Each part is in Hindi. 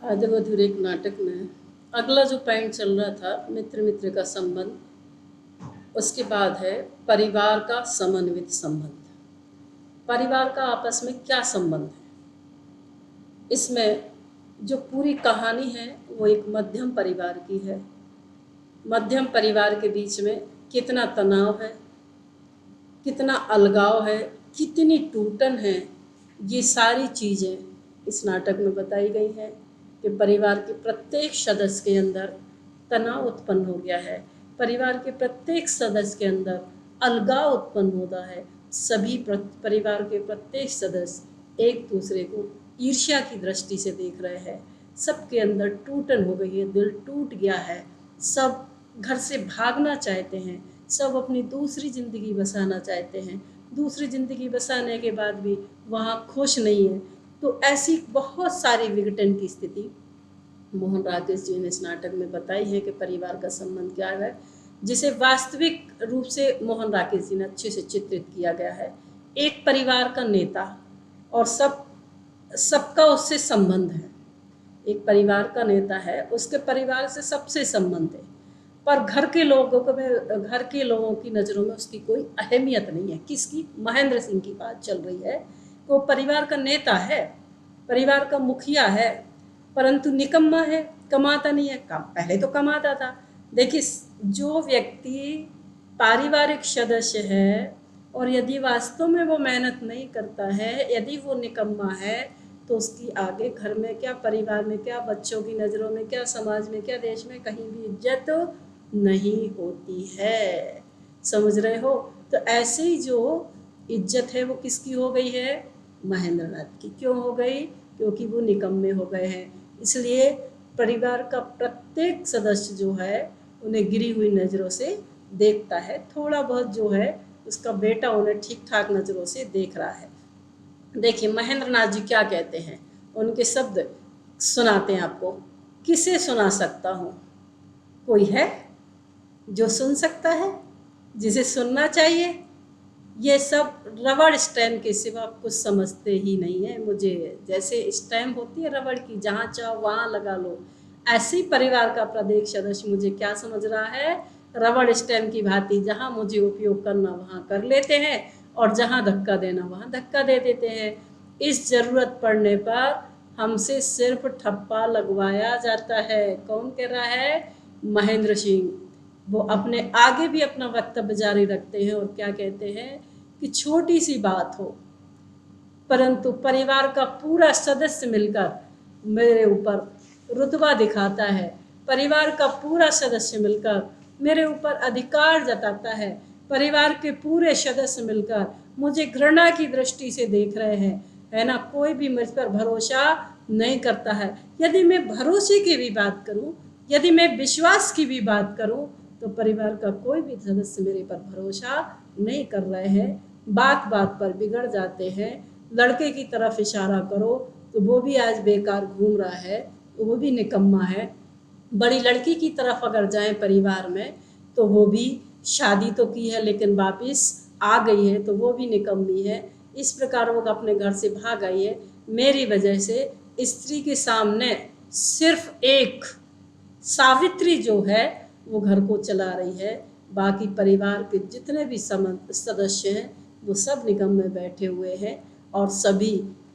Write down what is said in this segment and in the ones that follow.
आदि मधुर एक नाटक में अगला जो पॉइंट चल रहा था मित्र मित्र का संबंध, उसके बाद है परिवार का समन्वित संबंध। परिवार का आपस में क्या संबंध है? इसमें जो पूरी कहानी है वो एक मध्यम परिवार की है। मध्यम परिवार के बीच में कितना तनाव है, कितना अलगाव है, कितनी टूटन है, ये सारी चीज़ें इस नाटक में बताई गई हैं कि परिवार के प्रत्येक सदस्य के अंदर तनाव उत्पन्न हो गया है, परिवार के प्रत्येक सदस्य के अंदर अलगाव उत्पन्न होता है। सभी परिवार के प्रत्येक सदस्य एक दूसरे को ईर्ष्या की दृष्टि से देख रहे हैं। सबके अंदर टूटन हो गई है, दिल टूट गया है, सब घर से भागना चाहते हैं, सब अपनी दूसरी ज़िंदगी बसाना चाहते हैं, दूसरी ज़िंदगी बसाने के बाद भी वहाँ खुश नहीं है। तो ऐसी बहुत सारी विघटन की स्थिति मोहन राकेश जी ने इस नाटक में बताई है कि परिवार का संबंध क्या है, जिसे वास्तविक रूप से मोहन राकेश जी ने अच्छे से चित्रित किया गया है। एक परिवार का नेता और सबका उससे संबंध है। एक परिवार का नेता है, उसके परिवार से सबसे संबंध है, पर घर के लोगों की नज़रों में उसकी कोई अहमियत नहीं है। किसकी? महेंद्र सिंह की बात चल रही है। वो परिवार का नेता है, परिवार का मुखिया है, परंतु निकम्मा है, कमाता नहीं है। पहले तो कमाता था। देखिए, जो व्यक्ति पारिवारिक सदस्य है और यदि वास्तव में वो मेहनत नहीं करता है, यदि वो निकम्मा है, तो उसकी आगे घर में क्या, परिवार में क्या, बच्चों की नज़रों में क्या, समाज में क्या, देश में कहीं भी इज्जत नहीं होती है। समझ रहे हो? तो ऐसे ही जो इज्जत है वो किसकी हो गई है? महेंद्र नाथ की। क्यों हो गई? क्योंकि वो निकम्मे हो गए हैं। इसलिए परिवार का प्रत्येक सदस्य जो है उन्हें गिरी हुई नज़रों से देखता है। थोड़ा बहुत जो है उसका बेटा उन्हें ठीक ठाक नज़रों से देख रहा है। देखिए महेंद्र नाथ जी क्या कहते हैं, उनके शब्द सुनाते हैं आपको। किसे सुना सकता हूँ? कोई है जो सुन सकता है, जिसे सुनना चाहिए? ये सब रबड़ स्टैम्प के सिवा कुछ समझते ही नहीं है। मुझे जैसे स्टैम्प होती है रबड़ की, जहाँ चाहो वहाँ लगा लो, ऐसे ही परिवार का प्रत्येक सदस्य मुझे क्या समझ रहा है? रबड़ स्टैम्प की भांति, जहाँ मुझे उपयोग करना वहाँ कर लेते हैं और जहाँ धक्का देना वहाँ धक्का दे देते हैं। इस ज़रूरत पड़ने पर हमसे सिर्फ ठप्पा लगवाया जाता है। कौन कह रहा है? महेंद्र सिंह। वो अपने आगे भी अपना वक्तव्य जारी रखते हैं और क्या कहते हैं कि छोटी सी बात हो, परंतु परिवार का पूरा सदस्य मिलकर मेरे ऊपर रुतबा दिखाता है, परिवार का पूरा सदस्य मिलकर मेरे ऊपर अधिकार जताता है, परिवार के पूरे सदस्य मिलकर मुझे घृणा की दृष्टि से देख रहे हैं, है ना। कोई भी मुझ पर भरोसा नहीं करता है। यदि मैं भरोसे की भी बात करूं, यदि मैं विश्वास की भी बात करूं, तो परिवार का कोई भी सदस्य मेरे पर भरोसा नहीं कर रहे हैं। बात बात पर बिगड़ जाते हैं। लड़के की तरफ इशारा करो तो वो भी आज बेकार घूम रहा है, तो वो भी निकम्मा है। बड़ी लड़की की तरफ अगर जाएं परिवार में, तो वो भी शादी तो की है लेकिन वापिस आ गई है, तो वो भी निकम्मी है। इस प्रकार वो अपने घर से भाग आई है। मेरी वजह से स्त्री के सामने सिर्फ एक सावित्री जो है वो घर को चला रही है, बाकी परिवार के जितने भी सदस्य हैं वो सब निगम में बैठे हुए हैं और सभी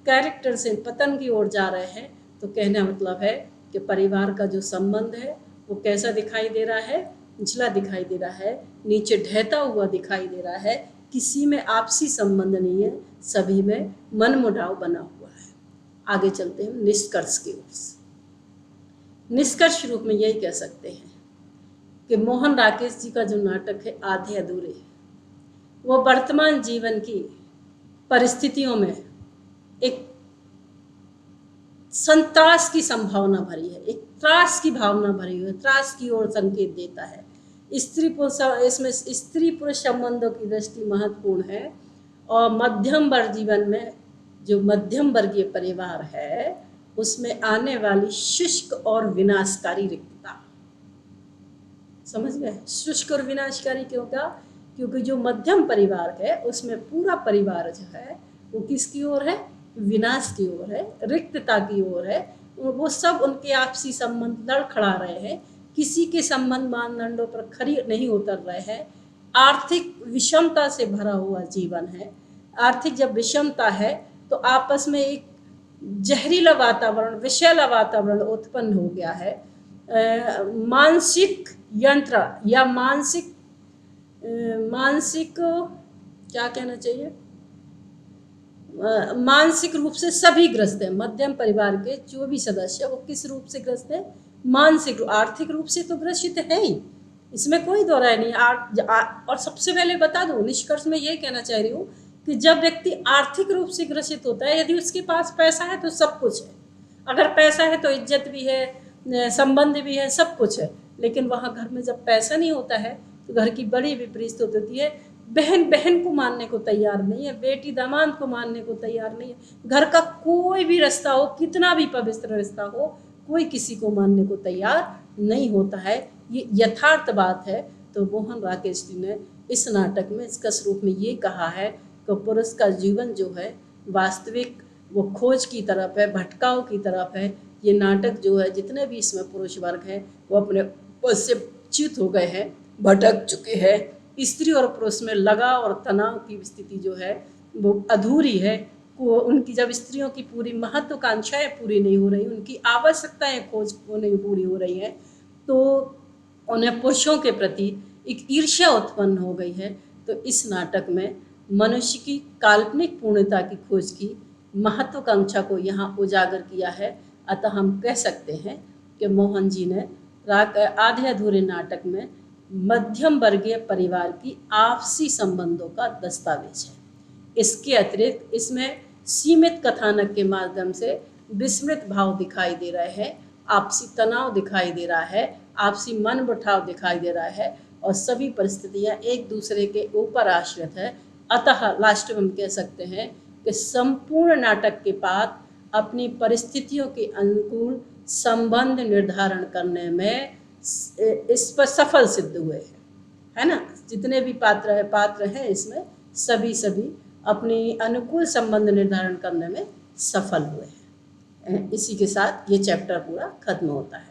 कैरेक्टर से पतन की ओर जा रहे हैं। तो कहने मतलब है कि परिवार का जो संबंध है वो कैसा दिखाई दे रहा है? निचला दिखाई दे रहा है, नीचे ढहता हुआ दिखाई दे रहा है। किसी में आपसी संबंध नहीं है, सभी में मनमुटाव बना हुआ है। आगे चलते हैं निष्कर्ष की ओर। निष्कर्ष रूप में यही कह सकते हैं कि मोहन राकेश जी का जो नाटक है आधे अधूरे, वो वर्तमान जीवन की परिस्थितियों में एक संत्रास की संभावना भरी है, एक त्रास की भावना भरी हुई है, त्रास की ओर संकेत देता है। इसमें स्त्री पुरुष संबंधों की दृष्टि महत्वपूर्ण है और मध्यम वर्ग जीवन में जो मध्यम वर्गीय परिवार है उसमें आने वाली शुष्क और विनाशकारी रिक्तता। समझ गए? शुष्क और विनाशकारी क्यों? क्या? क्योंकि जो मध्यम परिवार है उसमें पूरा परिवार जो है वो किसकी ओर है? विनाश की ओर है, रिक्तता की ओर है। वो सब उनके आपसी संबंध लड़खड़ा रहे हैं, किसी के संबंध मानदंडों पर खरी नहीं उतर रहे हैं। आर्थिक विषमता से भरा हुआ जीवन है। आर्थिक जब विषमता है तो आपस में एक जहरीला वातावरण, विषैला वातावरण उत्पन्न हो गया है। मानसिक यंत्र या मानसिक क्या कहना चाहिए, मानसिक रूप से सभी ग्रस्त हैं। मध्यम परिवार के जो भी सदस्य वो किस रूप से ग्रस्त है, मानसिक, आर्थिक रूप से तो ग्रसित है ही, इसमें कोई दो राय नहीं। और सबसे पहले बता दूं, निष्कर्ष में ये कहना चाह रही हूँ कि जब व्यक्ति आर्थिक रूप से ग्रसित होता है, यदि उसके पास पैसा है तो सब कुछ है। अगर पैसा है तो इज्जत भी है, संबंध भी है, सब कुछ है। लेकिन वहाँ घर में जब पैसा नहीं होता है तो घर की बड़ी विपरीत होती है। बहन बहन को मानने को तैयार नहीं है, बेटी दामाद को मानने को तैयार नहीं है। घर का कोई भी रिश्ता हो, कितना भी पवित्र रिश्ता हो, कोई किसी को मानने को तैयार नहीं होता है। ये यथार्थ बात है। तो मोहन राकेश जी ने इस नाटक में इसका स्वरूप में ये कहा है कि पुरुष का जीवन जो है वास्तविक वो खोज की तरफ है, भटकाव की तरफ है। ये नाटक जो है, जितने भी इसमें पुरुष वर्ग है वो अपने पद से च्युत हो गए हैं, भटक चुके हैं। स्त्री और पुरुष में लगाव और तनाव की स्थिति जो है वो अधूरी है। उनकी जब स्त्रियों की पूरी महत्वाकांक्षाएं पूरी नहीं हो रही, उनकी आवश्यकताएं खोज नहीं पूरी हो रही हैं, तो उन्हें पुरुषों के प्रति एक ईर्ष्या उत्पन्न हो गई है। तो इस नाटक में मनुष्य की काल्पनिक पूर्णता की खोज की महत्वाकांक्षा को यहाँ उजागर किया है। अतः हम कह सकते हैं कि मोहन जी ने आधे अधूरे नाटक में मध्यम वर्गीय परिवार की आपसी संबंधों का दस्तावेज है। इसके अतिरिक्त इसमें सीमित कथानक के माध्यम से विस्मृत भाव दिखाई दे रहे हैं, आपसी तनाव दिखाई दे रहा है, आपसी मन मुटाव दिखाई दे रहा है, और सभी परिस्थितियां एक दूसरे के ऊपर आश्रित है। अतः लास्ट में हम कह सकते हैं कि संपूर्ण नाटक के बाद अपनी परिस्थितियों के अनुकूल संबंध निर्धारण करने में इस पर सफल सिद्ध हुए हैं, है ना। जितने भी पात्र हैं इसमें सभी अपनी अनुकूल संबंध निर्धारण करने में सफल हुए हैं। इसी के साथ ये चैप्टर पूरा खत्म होता है।